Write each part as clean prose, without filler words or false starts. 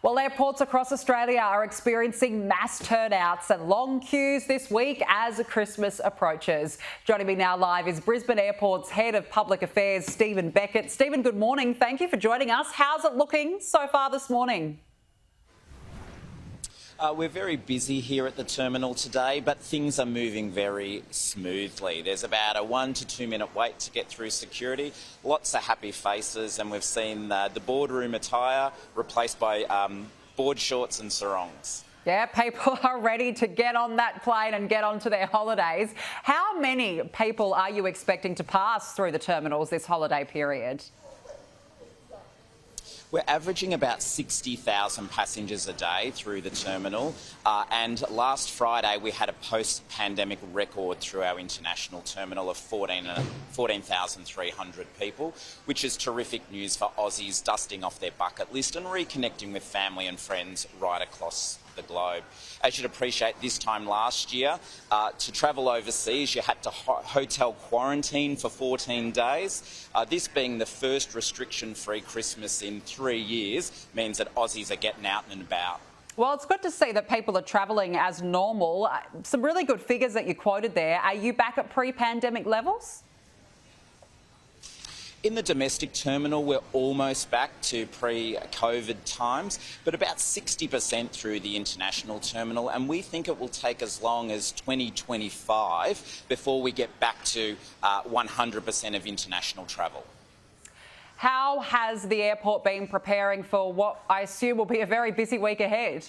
Well, airports across Australia are experiencing mass turnouts and long queues this week as Christmas approaches. Joining me now live is Brisbane Airport's Head of Public Affairs, Stephen Beckett. Stephen, good morning. Thank you for joining us. How's it looking so far this morning? We're very busy here at the terminal today, but things are moving very smoothly. There's about a 1 to 2 minute wait to get through security. Lots of happy faces, and we've seen the boardroom attire replaced by board shorts and sarongs. Yeah, people are ready to get on that plane and get on to their holidays. How many people are you expecting to pass through the terminals this holiday period? We're averaging about 60,000 passengers a day through the terminal, and last Friday we had a post-pandemic record through our international terminal of 14,300 people, which is terrific news for Aussies dusting off their bucket list and reconnecting with family and friends right across the globe. As you'd appreciate, this time last year, to travel overseas, you had to hotel quarantine for 14 days. This being the first restriction-free Christmas in 3 years means that Aussies are getting out and about. Well, it's good to see that people are travelling as normal. Some really good figures that you quoted there. Are you back at pre-pandemic levels? In the domestic terminal, we're almost back to pre-COVID times, but about 60% through the international terminal, and we think it will take as long as 2025 before we get back to 100% of international travel. How has the airport been preparing for what I assume will be a very busy week ahead?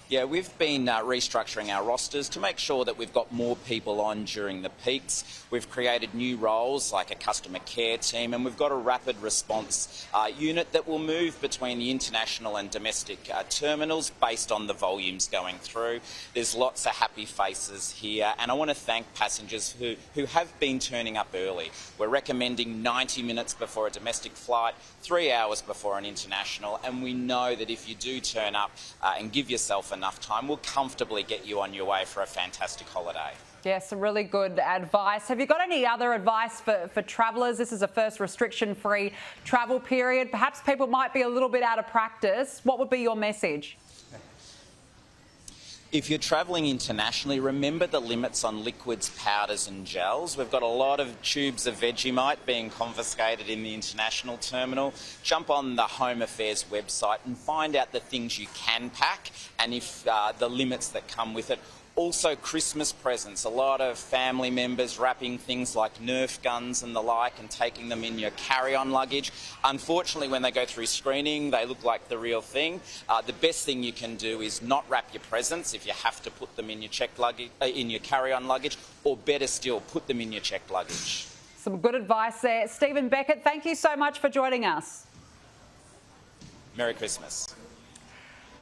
Yeah, we've been restructuring our rosters to make sure that we've got more people on during the peaks. We've created new roles like a customer care team, and we've got a rapid response unit that will move between the international and domestic terminals based on the volumes going through. There's lots of happy faces here, and I want to thank passengers who have been turning up early. We're recommending 90 minutes before a domestic flight, 3 hours before an international, and we know that if you do turn up and give yourself enough time, we'll comfortably get you on your way for a fantastic holiday. Yeah, some really good advice. Have you got any other advice for travellers? This is a first restriction-free travel period. Perhaps people might be a little bit out of practice. What would be your message? If you're travelling internationally, remember the limits on liquids, powders and gels. We've got a lot of tubes of Vegemite being confiscated in the international terminal. Jump on the Home Affairs website and find out the things you can pack and if the limits that come with it. Also, Christmas presents. A lot of family members wrapping things like Nerf guns and the like and taking them in your carry-on luggage. Unfortunately, when they go through screening, they look like the real thing. The best thing you can do is not wrap your presents if you have to put them in your checked luggage, in your carry-on luggage, or better still, put them in your checked luggage. Some good advice there. Stephen Beckett, thank you so much for joining us. Merry Christmas.